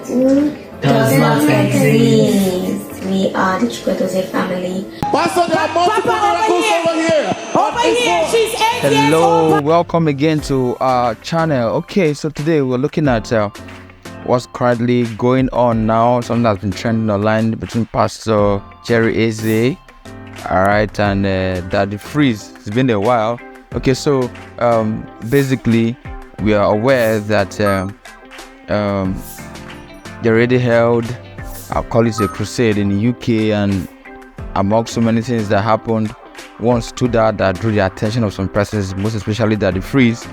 does not exist. We are the Eze family. Pastor, there are multiple miracles over here. Over here, she's 8 years Hello, old. welcome again to our channel. Okay, so today we're looking at what's currently going on now. Something that's been trending online between Pastor Jerry Eze, alright, and Daddy Freeze. It's been a while. Okay, so basically we are aware that they already held, I'll call it a crusade in the UK, and among so many things that happened, one stood out that drew the attention of some persons, most especially Daddy Freeze,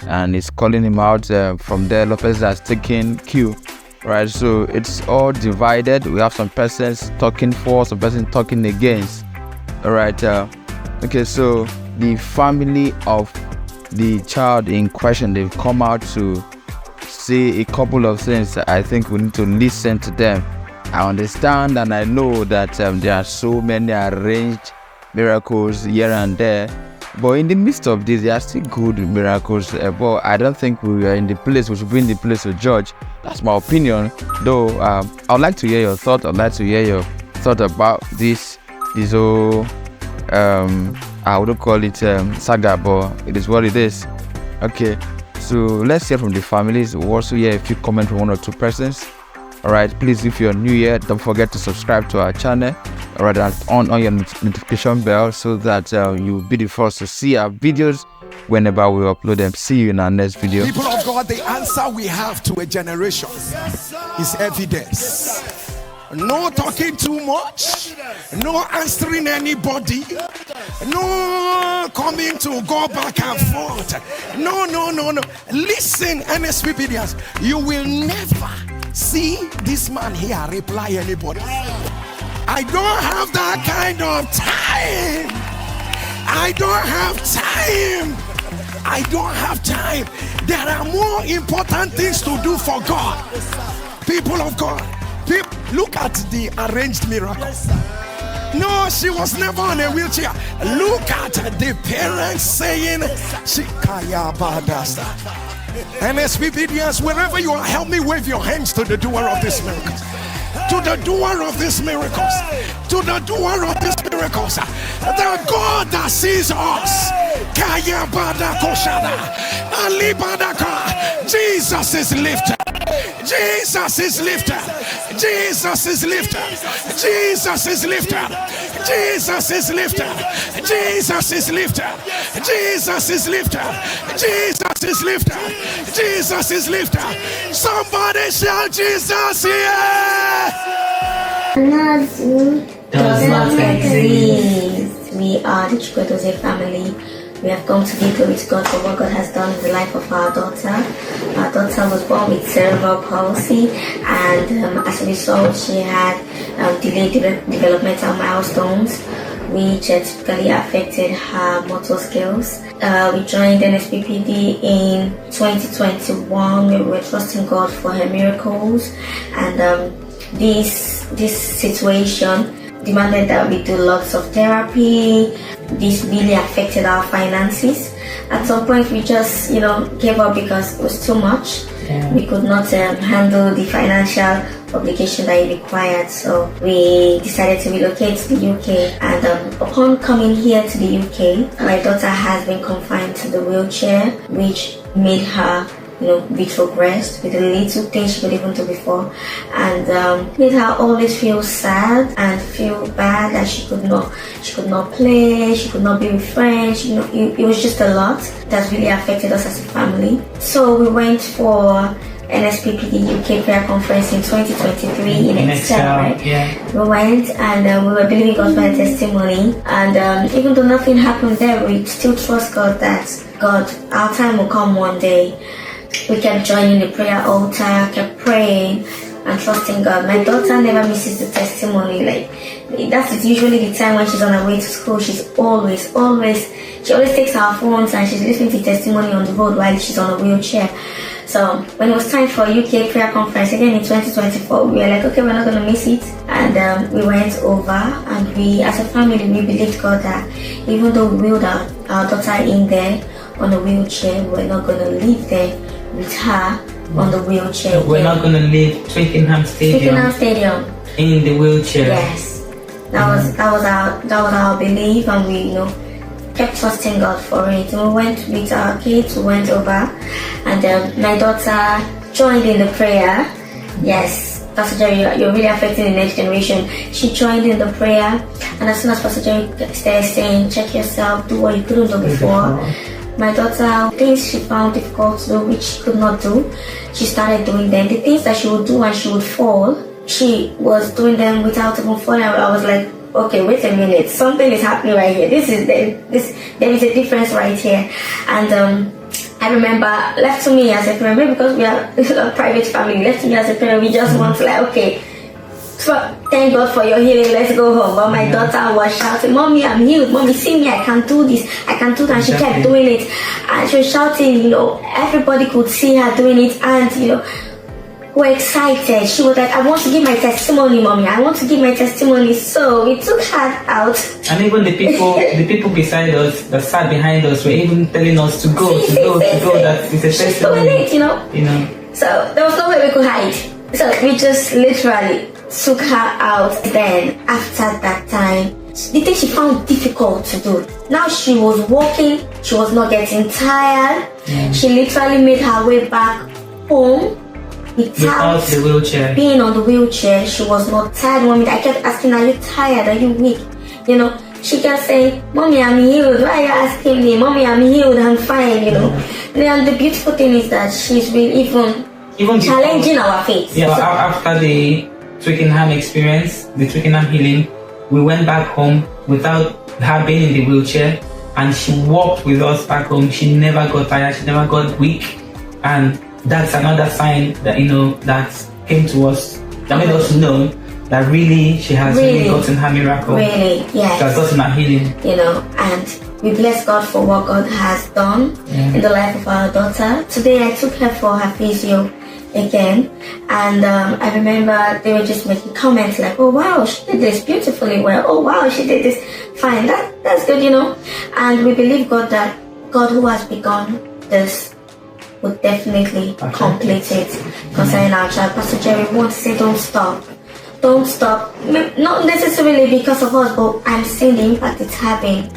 and it's calling him out. From there, Lopez has taken cue, right? So it's all divided. We have some persons talking for, some persons talking against, all right? Okay, so the family of the child in question, they've come out to say a couple of things. I think we need to listen to them. I understand and I know that there are so many arranged miracles here and there, but in the midst of this, there are still good miracles. But I don't think we are in the place, we should be in the place to judge. That's my opinion. Though I'd like to hear your thought. I'd like to hear your thought about this whole I wouldn't call it saga, but it is what it is. Okay, so let's hear from the families. We'll also hear a few comments from one or two persons. Alright, please, if you're new here, don't forget to subscribe to our channel. Alright, and on your notification bell so that you'll be the first to see our videos whenever we upload them. See you in our next video. People of God, the answer we have to a generation is evidence. No talking too much, no answering anybody, no coming to go back and forth. No. Listen, NSPPDs, you will never see this man here reply anybody. I don't have that kind of time. I don't have time. There are more important things to do for God. People of God, look at the arranged miracles. No, she was never on a wheelchair. Look at the parents saying, Shikaya Badasta. NSPPDs, wherever you are, help me wave your hands to the doer of this miracle. To the doer of these miracles. To the doer of these miracles. The God that sees us. Kaya Badakoshada. Ali Badaka. Jesus is lifted. Jesus is lifted. Jesus is lifted. Jesus is lifted. Jesus is lifted. Jesus is lifted. Jesus is lifted. Jesus is lifted. Jesus is lifted. Somebody shout Jesus here. Does not exist. We are the Eze family. We have come to give glory to God for what God has done in the life of our daughter. Our daughter was born with cerebral palsy, and as a result, she had delayed developmental milestones, which typically affected her motor skills. We joined NSPPD in 2021. We were trusting God for her miracles, and this situation demanded that we do lots of therapy. This really affected our finances. At some point, we just, gave up because it was too much. Yeah. We could not handle the financial obligation that it required. So we decided to relocate to the UK. And upon coming here to the UK, my daughter has been confined to the wheelchair, which made her retrogressed with the little things she could even do before, and made her always feel sad and feel bad that she could not play, she could not be with friends. It was just a lot that really affected us as a family. So we went for NSPPD UK prayer conference in 2023 in Excel, right? Yeah. We went and we were believing God for a testimony, and even though nothing happened there, we still trust God that our time will come one day. We kept joining the prayer altar, kept praying and trusting God. My daughter never misses the testimony. That's usually the time when she's on her way to school. She always takes her phones and she's listening to testimony on the road while she's on a wheelchair. So when it was time for UK prayer conference again in 2024, we were like, okay, we're not going to miss it. And we went over, and we, as a family, we believed God that even though we wheeled our daughter in there on a wheelchair, we're not going to leave there with her on the wheelchair. We're not going to leave Twickenham Stadium in the wheelchair. Yes, that was our belief, and we kept trusting God for it. We went with our kids, we went over, and my daughter joined in the prayer. Yes, Pastor Jerry, you're really affecting the next generation. She joined in the prayer, and as soon as Pastor Jerry started saying, check yourself, do what you couldn't do before, my daughter, things she found difficult to do, which she could not do, she started doing them. The things that she would do and she would fall, she was doing them without even falling. I was like, okay, wait a minute, something is happening right here. There is a difference right here. And I remember, left to me as a parent, maybe because we are a private family, left to me as a parent, we just want to like, okay, so thank God for your healing, let's go home. But my daughter was shouting, Mommy, I'm healed. Mommy, see me, I can do this, I can do that. And she kept doing it. And she was shouting, everybody could see her doing it. And, we're excited. She was like, I want to give my testimony, Mommy. I want to give my testimony. So we took her out. And even the people beside us that sat behind us were even telling us to go, that it's a testimony. She's doing it, So there was no way we could hide. So we just literally took her out. Then after that time, the thing she found difficult to do. Now she was walking, she was not getting tired. She literally made her way back home without the wheelchair. Being on the wheelchair. She was not tired. Mommy, I kept asking, are you tired? Are you weak? She kept saying, Mommy, I'm healed. Why are you asking me? Mommy, I'm healed. I'm fine. And the beautiful thing is that she's been even challenging our faith. Yeah, so, after the Twickenham experience, the Twickenham healing, we went back home without her being in the wheelchair, and she walked with us back home. She never got tired. She never got weak. And that's another sign that that came to us, that made us know that really she has really gotten her miracle. Really, yes. She has gotten her healing. And we bless God for what God has done in the life of our daughter. Today I took her for her physio again, and I remember they were just making comments like, oh wow, she did this beautifully well. Oh wow, she did this fine. That's good, And we believe God that God who has begun this would definitely complete it concerning our child. Pastor Jerry, we want to say don't stop. Don't stop. Not necessarily because of us, but I'm seeing the impact it's having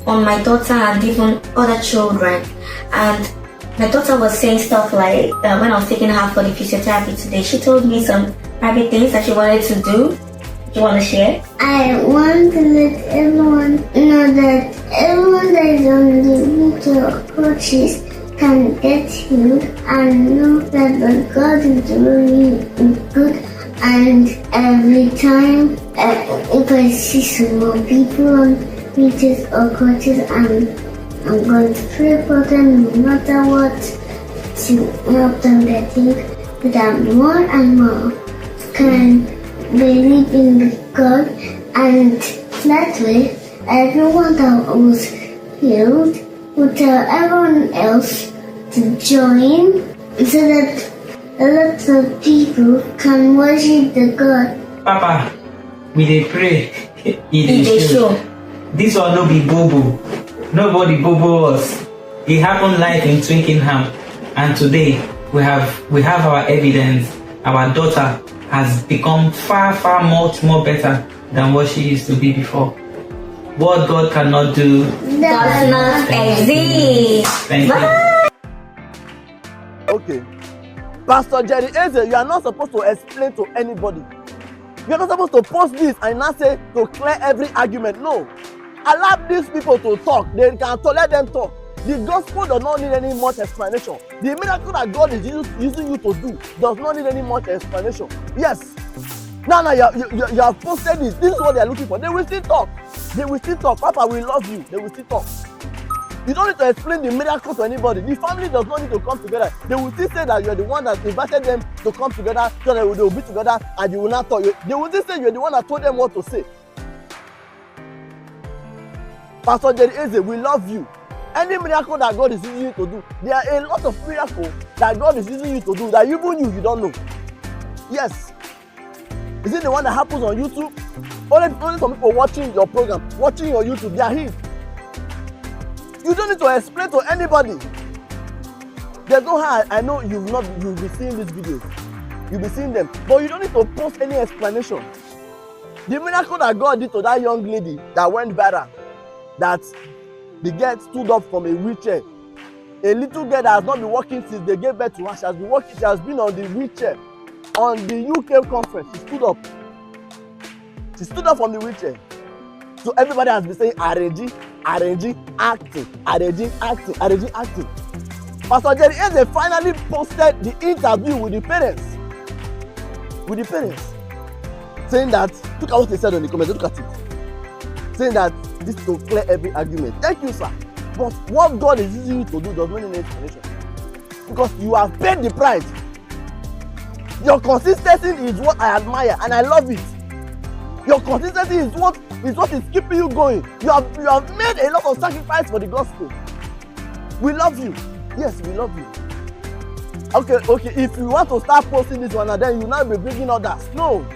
on my daughter and even other children. And my daughter was saying stuff like, when I was taking her for the physiotherapy today, she told me some private things that she wanted to do. Do you want to share? I want to let everyone know that everyone that is on the wheelchair coaches can get healed and know that the God is really good. And every time if I see some more people on wheelchairs or coaches, I'm going to pray for them no matter what, to help them get healed, so that more and more can believe in God, and that way everyone that was healed will tell everyone else to join, so that lots of people can worship the God. Papa, we dey pray. It dey show. This one no be bobo. Nobody bobo us. It happened live in Twickenham, and today we have our evidence. Our daughter has become far much more better than what she used to be before. What God cannot do does not exist. Thank you. Okay. Pastor Jerry Eze, you are not supposed to explain to anybody. You are not supposed to post this and not say to clear every argument. No. Allow these people to talk. They can talk. Let them talk. The gospel does not need any much explanation. The miracle that God is using you to do does not need any much explanation. Yes. Now you have posted this. This is what they are looking for. They will still talk. They will still talk. Papa, we love you. They will still talk. You don't need to explain the miracle to anybody. The family does not need to come together. They will still say that you are the one that invited them to come together, so that they will be together and you will not talk. They will still say you are the one that told them what to say. Pastor Jerry Eze, we love you. Any miracle that God is using you to do, there are a lot of miracles that God is using you to do that even you don't know. Yes. Is it the one that happens on YouTube? Only some people watching your program, watching your YouTube, they are healed. You don't need to explain to anybody. There's no how I know you'll be seeing these videos. You'll be seeing them. But you don't need to post any explanation. The miracle that God did to that young lady that went viral, that the girl stood up from a wheelchair. A little girl that has not been walking since they gave birth to her. She has been walking, she has been on the wheelchair. On the UK conference, she stood up. She stood up from the wheelchair. So everybody has been saying, arranging, acting. Pastor Jerry Eze finally posted the interview with the parents. Saying that, look at what he said on the comments, look at it. Saying that this will clear every argument. Thank you, sir. But what God is using you to do does not need explanation. Because you have paid the price. Your consistency is what I admire and I love it. Your consistency is what is keeping you going. You have made a lot of sacrifice for the gospel. We love you. Yes, we love you. Okay. If you want to start posting this one and then you now be bringing others. No.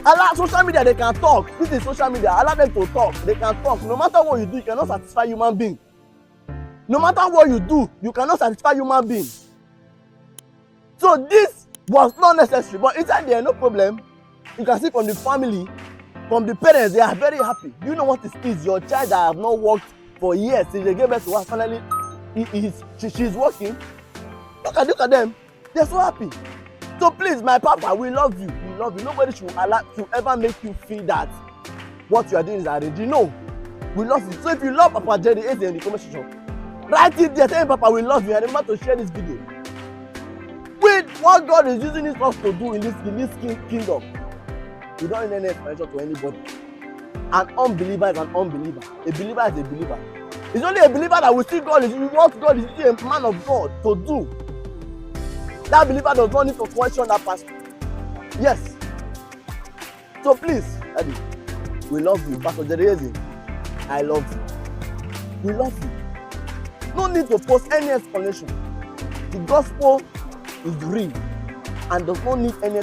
Allow social media, they can talk. This is social media. Allow them to talk. They can talk. No matter what you do, you cannot satisfy human being. No matter what you do, you cannot satisfy human being. So this was not necessary. But inside there, no problem. You can see from the family, from the parents, they are very happy. You know what it is? Your child that have not worked for years since they gave birth to her, finally, she's working. Look at them. They're so happy. So please, my papa, we love you. We love you. Nobody should ever make you feel that what you are doing is arranging. No. We love you. So if you love Papa Jerry Eze in the comment section, write it there. Tell him, Papa, we love you. And remember to share this video. With what God is using us to do in this kingdom, we don't need any explanation to anybody. An unbeliever is an unbeliever. A believer is a believer. It's only a believer that will see God is what God is using a man of God to do. That believer does not need to question that pastor. Yes. So please, Daddy, we love you. Pastor Jerry Eze, I love you. We love you. No need to post any explanation. The gospel is real and does not need any